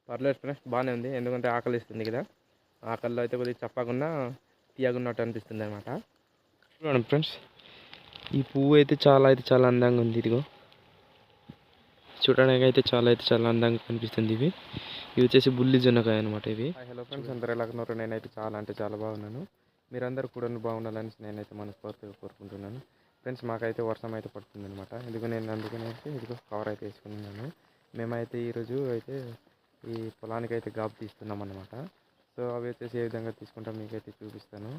పర్లేదు ఫ్రెండ్స్, బాగానే ఉంది. ఎందుకంటే ఆకలిస్తుంది కదా. ఆకలిలో అయితే కొద్దిగా చప్పకుండా తీయగున్నట్టు అనిపిస్తుంది అనమాట. చూడండి ఫ్రెండ్స్, ఈ పువ్వు అయితే చాలా అందంగా ఉంది. ఇదిగో చూడడానికి అయితే చాలా అందంగా కనిపిస్తుంది. ఇవి వచ్చేసి బుల్లి జొన్నకాయ అనమాట. ఇవి హలో ఫ్రెండ్స్, అందరూ ఎలా ఉన్నారు? నేనైతే చాలా బాగున్నాను. మీరందరూ కూడా బాగుండాలని నేనైతే మనస్ఫూర్తిగా కోరుకుంటున్నాను. ఫ్రెండ్స్, మాకైతే వర్షం అయితే పడుతుంది అనమాట. అందుకనే ఇదిగో కవర్ అయితే వేసుకున్నాను. మేమైతే ఈరోజు అయితే ఈ పొలానికి అయితే గాబు తీస్తున్నాం అనమాట. సో అవి వచ్చేసి ఏ విధంగా తీసుకుంటాం మీకైతే చూపిస్తాను.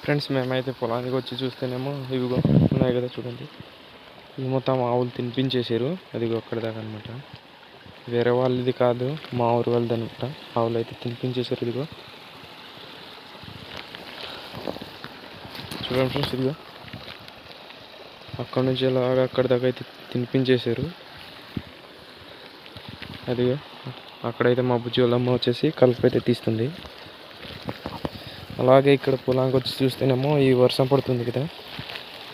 ఫ్రెండ్స్, మేమైతే పొలానికి వచ్చి చూస్తేనేమో ఇవిగో ఉన్నాయి కదా, చూడండి. ఇవి మొత్తం ఆవులు తినిపించేసారు. అదిగో అక్కడ దాకా అనమాట. వేరే వాళ్ళది కాదు, మా ఊరు వాళ్ళది అనమాట. ఆవులు అయితే తినిపించేసారు. ఇదిగో చూడండి ఫ్రెండ్స్, ఇదిగో అక్కడ నుంచి అలాగా అక్కడ దాకా అయితే తినిపించేసారు. అదిగో అక్కడైతే మా బుజ్జి వాళ్ళమ్మ వచ్చేసి కలుపు అయితే తీస్తుంది. అలాగే ఇక్కడ పొలానికి వచ్చి చూస్తేనేమో ఈ వర్షం పడుతుంది కదా.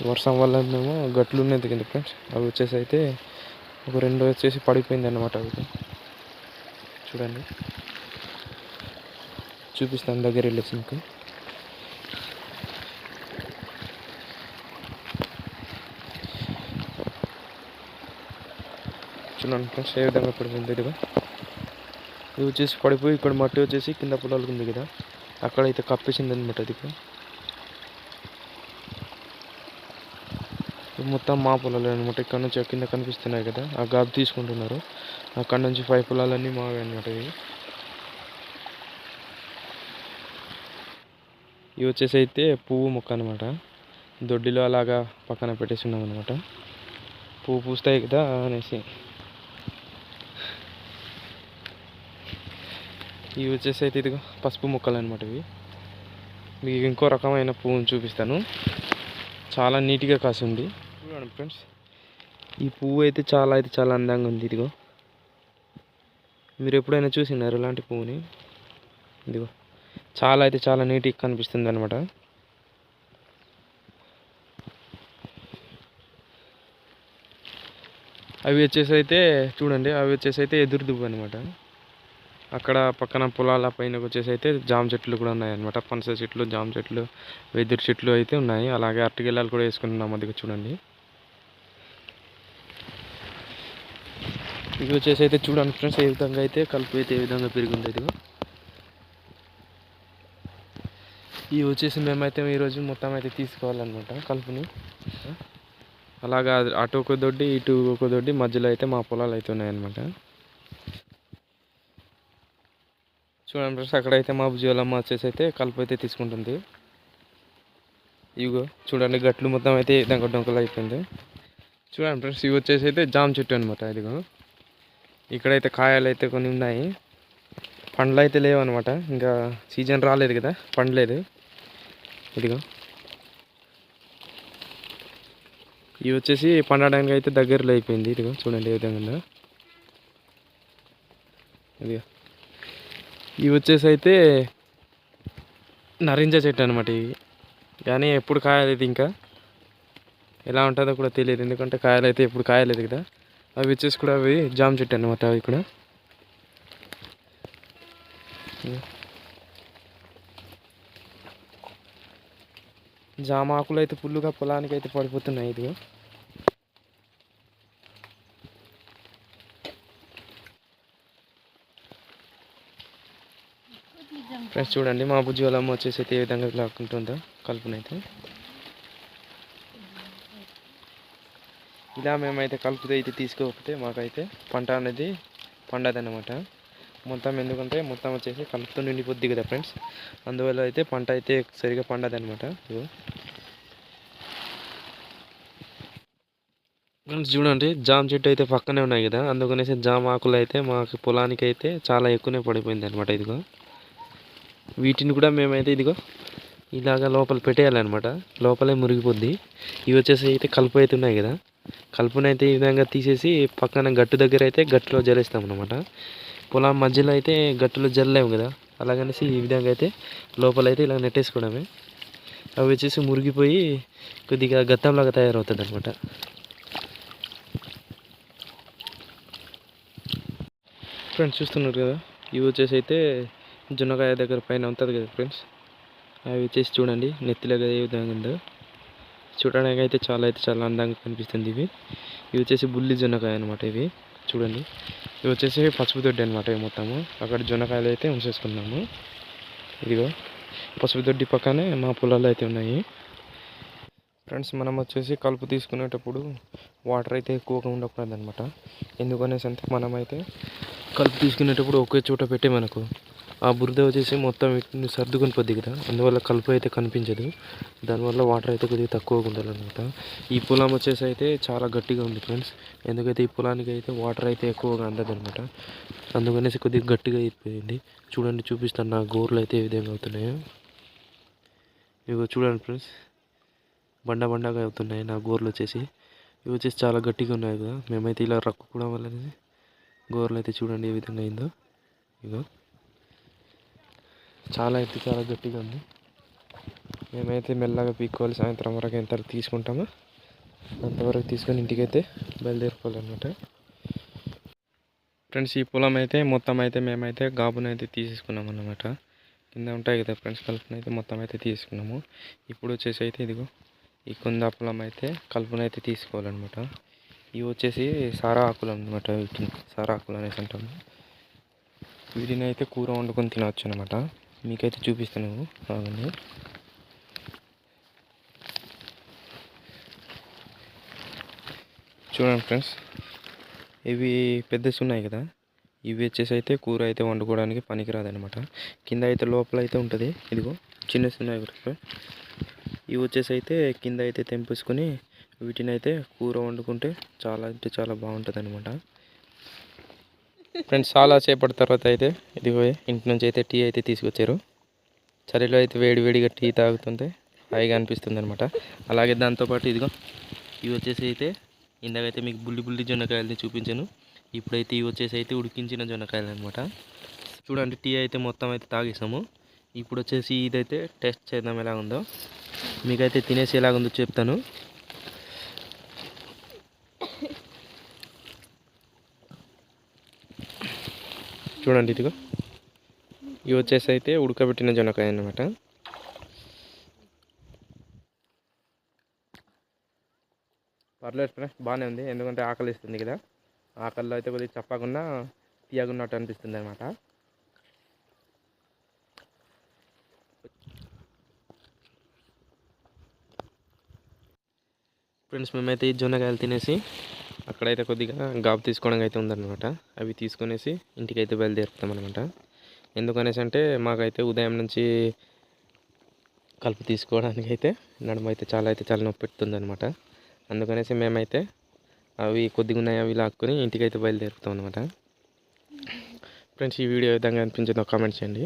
వర్షం వల్ల మేము గట్లు ఉన్నది కదా ఫ్రెండ్స్, అవి వచ్చేసి అయితే ఒక 2 వచ్చేసి పడిపోయింది అన్నమాట. అవి చూడండి, చూపిస్తాను దగ్గర వెళ్ళేసి మీకు. చూడండి ఫ్రెండ్స్, ఏ విధంగా పడిపోయింది. ఇదిగా ఇది వచ్చేసి పడిపోయి ఇక్కడ మట్టి వచ్చేసి కింద పొలాలకు ఉంది కదా, అక్కడైతే కప్పేసింది అనమాట. అది మొత్తం మా పొలాలు అనమాట. ఇక్కడ నుంచి కింద కనిపిస్తున్నాయి కదా, ఆ గాబు తీసుకుంటున్నారు. అక్కడ నుంచి 5 పొలాలన్నీ మావే అనమాట. ఇవి వచ్చేసి అయితే పువ్వు మొక్క అనమాట. దొడ్డిలో అలాగా పక్కన పెట్టేసి ఉన్నాం అనమాట. పువ్వు పూస్తాయి కదా అనేసి. ఇవి వచ్చేసి అయితే ఇదిగా పసుపు మొక్కలు అనమాట. ఇవి మీకు ఇంకో రకమైన పువ్వుని చూపిస్తాను. చాలా నీట్గా కాసి ఉంది. చూడండి ఫ్రెండ్స్, ఈ పువ్వు అయితే చాలా అందంగా ఉంది. ఇదిగో మీరు ఎప్పుడైనా చూసినారు ఇలాంటి పువ్వుని? ఇదిగో చాలా నీట్గా కనిపిస్తుంది అనమాట. అవి వచ్చేసి అయితే చూడండి, అవి వచ్చేసి అయితే ఎదురు దువ్వు అనమాట. అక్కడ పక్కన పొలాల పైన వచ్చేసి అయితే జామ చెట్లు కూడా ఉన్నాయన్నమాట. పనస చెట్లు, జామ చెట్లు, వెదురు చెట్లు అయితే ఉన్నాయి. అలాగే అరటిగెల్లాలు కూడా వేసుకున్నాం. అది చూడండి. ఇవి వచ్చేసి అయితే చూడండి ఫ్రెండ్స్, ఏ విధంగా అయితే కలుపు అయితే ఏ విధంగా పెరిగింది. ఇదిగో ఇవి వచ్చేసి మేమైతే ఈరోజు మొత్తం అయితే తీసుకోవాలన్నమాట కలుపుని. అలాగా అటు ఒక దొడ్డి ఇటు ఒక దొడ్డి మధ్యలో అయితే మా పొలాలు అయితే ఉన్నాయన్నమాట. చూడండి ఫ్రెండ్స్, అక్కడైతే మా బుజ్జివాళ్ళమ్మ వచ్చేసి అయితే కలుపు అయితే తీసుకుంటుంది. ఇవిగో చూడండి, గట్లు మొత్తం అయితే డొంకలు అయిపోయింది. చూడండి ఫ్రెండ్స్, ఇవి వచ్చేసి అయితే జామ చెట్టు అనమాట. ఇదిగో ఇక్కడైతే కాయలు అయితే కొన్ని ఉన్నాయి. పండ్లు అయితే లేవు అనమాట. ఇంకా సీజన్ రాలేదు కదా, పండలేదు. ఇదిగో ఇవి వచ్చేసి పండడానికి అయితే దగ్గరలో అయిపోయింది. ఇదిగో చూడండి ఏ విధంగా. ఇదిగో ఇవి వచ్చేసి అయితే నరింజ చెట్టు అనమాట. ఇవి కానీ ఎప్పుడు కాయలేదు, ఇంకా ఎలా ఉంటుందో కూడా తెలియదు. ఎందుకంటే కాయలు అయితే ఎప్పుడు కాయలేదు కదా. అవి వచ్చేసి కూడా అవి జామ చెట్టు అనమాట. అవి కూడా జామ ఆకులు అయితే ఫుల్లుగా పొలానికి అయితే పడిపోతున్నాయి. ఇదిగో ఫ్రెండ్స్, చూడండి మా బుజ్జి వాళ్ళమ్మ వచ్చేసి అయితే ఏ విధంగా లాక్కుంటుందో కలుపునైతే. ఇలా మేమైతే కలుపుతో అయితే తీసుకోకపోతే మాకైతే పంట అనేది పండదన్నమాట మొత్తం. ఎందుకంటే మొత్తం వచ్చేసి కలుపుతో నిండిపోద్ది కదా ఫ్రెండ్స్, అందువల్ల అయితే పంట అయితే సరిగా పండదన్నమాట. ఫ్రెండ్స్ చూడండి, జామ చెట్టు అయితే పక్కనే ఉన్నాయి కదా, అందుకనేసి జామ ఆకులు అయితే మాకు పొలానికి అయితే చాలా ఎక్కువనే పడిపోయింది అనమాట. ఇదిగో వీటిని కూడా మేమైతే ఇదిగో ఇలాగా లోపల పెట్టేయాలన్నమాట, లోపలే మురిగిపోద్ది. ఇవి వచ్చేసి అయితే కలుపు అయితే ఉన్నాయి కదా, కలుపునైతే ఈ విధంగా తీసేసి పక్కన గట్టు దగ్గర అయితే గట్టులో జల్లేస్తాం అనమాట. పొలం మధ్యలో అయితే గట్టులో జల్లేము కదా, అలాగనేసి ఈ విధంగా అయితే లోపలైతే ఇలా నెట్టేసుకోవడమే. అవి వచ్చేసి మురిగిపోయి కొద్దిగా గత్తంలాగా తయారవుతుంది అనమాట. ఫ్రెండ్స్ చూస్తున్నారు కదా, ఇవి వచ్చేసి అయితే జొన్నకాయ దగ్గర పైన ఉంటుంది కదా ఫ్రెండ్స్, అవి వచ్చేసి చూడండి నెత్తిలాగా ఏ విధంగా ఉందో. చూడడానికి అయితే చాలా అందంగా కనిపిస్తుంది. ఇవి వచ్చేసి బుల్లి జొన్నకాయ అనమాట. ఇవి చూడండి, ఇవి వచ్చేసి పసుపు దొడ్డి అనమాట. ఇవి మొత్తము అక్కడ జొన్నకాయలు అయితే ఉంచేసుకున్నాము. ఇదిగో పసుపు దొడ్డి పక్కనే మా పొలాలు అయితే ఉన్నాయి ఫ్రెండ్స్. మనం వచ్చేసి కలుపు తీసుకునేటప్పుడు వాటర్ అయితే ఎక్కువగా ఉండకూడదు అనమాట. ఎందుకనేసి అంటే మనమైతే కలుపు తీసుకునేటప్పుడు ఒకే చోట పెట్టి మనకు ఆ బురద వచ్చేసి మొత్తం వీటిని సర్దుకొని పోద్ది కదా, అందువల్ల కలుపు అయితే కనిపించదు. దానివల్ల వాటర్ అయితే కొద్దిగా తక్కువగా ఉండాలన్నమాట. ఈ పొలం వచ్చేసి అయితే చాలా గట్టిగా ఉంది ఫ్రెండ్స్. ఎందుకైతే ఈ పొలానికి అయితే వాటర్ అయితే ఎక్కువగా అందదన్నమాట. అందుకనేసి కొద్దిగా గట్టిగా అయిపోయింది. చూడండి, చూపిస్తాను నా గోర్లు అయితే ఏ విధంగా అవుతున్నాయో. ఇవి చూడండి ఫ్రెండ్స్, బండగా అవుతున్నాయి నా గోర్లు వచ్చేసి. ఇవి వచ్చేసి చాలా గట్టిగా ఉన్నాయి కదా, మేమైతే ఇలా రక్కుకోవడం వల్ల గోర్లు అయితే చూడండి ఏ విధంగా అయిందో. ఇగో చాలా గట్టిగా ఉంది. మేమైతే మెల్లగా పీక్కోవాలి. సాయంత్రం వరకు ఎంత తీసుకుంటామో అంతవరకు తీసుకొని ఇంటికైతే బయలుదేరుకోవాలన్నమాట ఫ్రెండ్స్. ఈ పొలం అయితే మొత్తం అయితే మేమైతే గాబునైతే తీసేసుకున్నాం అన్నమాట. కింద ఉంటాయి కదా ఫ్రెండ్స్, కలుపునైతే మొత్తం అయితే తీసుకున్నాము. ఇప్పుడు వచ్చేసి అయితే ఇదిగో ఈ కుంద పొలం అయితే కలుపునైతే తీసుకోవాలన్నమాట. ఇవి వచ్చేసి సారా ఆకులు అనమాట. వీటిని సారా ఆకులు అనేసి అంటాము. వీటిని అయితే కూర వండుకొని తినవచ్చు అనమాట. మీకైతే చూపిస్తాను అవన్నీ. చూడండి ఫ్రెండ్స్, ఇవి పెద్దసి ఉన్నాయి కదా, ఇవి వచ్చేసి అయితే కూర అయితే వండుకోవడానికి పనికిరాదనమాట. కింద అయితే లోపల అయితే ఉంటుంది. ఇదిగో చిన్న ఉన్నాయి కదా, ఇవి వచ్చేసి అయితే కింద అయితే తెంపేసుకొని వీటిని అయితే కూర వండుకుంటే చాలా బాగుంటుంది అనమాట ఫ్రెండ్స్. చాలా సేపటి తర్వాత అయితే ఇదిగో ఇంటి నుంచి అయితే టీ అయితే తీసుకొచ్చారు. చలిలో అయితే వేడిగా టీ తాగుతుంటే హాయిగా అనిపిస్తుంది అనమాట. అలాగే దాంతోపాటు ఇదిగో ఇవి వచ్చేసి అయితే ఇందాకైతే మీకు బుల్లి జొన్నకాయలని చూపించాను. ఇప్పుడైతే ఇవి వచ్చేసి అయితే ఉడికించిన జొన్నకాయలు అనమాట. చూడండి, టీ అయితే మొత్తం అయితే తాగేసాము. ఇప్పుడు వచ్చేసి ఇదైతే టెస్ట్ చేద్దాం ఎలా ఉందో. మీకైతే తినేసి ఎలాగుందో చెప్తాను. చూడండి, ఇదిగో ఇవి వచ్చేసి అయితే ఉడకబెట్టిన జొన్నకాయ అన్నమాట. పర్లేదు ఫ్రెండ్స్, బాగానే ఉంది. ఎందుకంటే ఆకలి ఇస్తుంది కదా, ఆకలిలో అయితే కొద్దిగా చప్పకుండా తీయగున్నట్టు అనిపిస్తుంది అనమాట. ఫ్రెండ్స్, మేమైతే ఈ జొన్నకాయలు తినేసి అక్కడైతే కొద్దిగా గాబు తీసుకోవడం అయితే ఉందన్నమాట. అవి తీసుకొనేసి ఇంటికైతే బయలుదేరుతాం అనమాట. ఎందుకనేసి అంటే మాకైతే ఉదయం నుంచి కలుపు తీసుకోవడానికి అయితే నడుము అయితే చాలా నొప్పి పెడుతుంది అనమాట. అందుకనేసి మేమైతే అవి కొద్దిగా ఉన్నాయి అవి లాక్కొని ఇంటికైతే బయలుదేరుతాం అనమాట. ఫ్రెండ్స్, ఈ వీడియో ఏ విధంగా అనిపించిందో కామెంట్ చేయండి.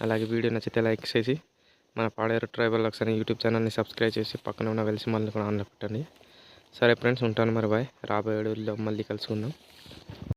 అలాగే వీడియో నచ్చితే లైక్ చేసి మన పాడేరు ట్రైబల్ లాగ్స్ అనే యూట్యూబ్ ఛానల్ని సబ్స్క్రైబ్ చేసి పక్కన ఉన్న వెలిసి మళ్ళీ కూడా ఆన్లో పెట్టండి. సరే ఫ్రెండ్స్, ఉంటాను మరి. బాయ్. రాబోయే వీడియోలో మళ్ళీ కలుసుకుందాం.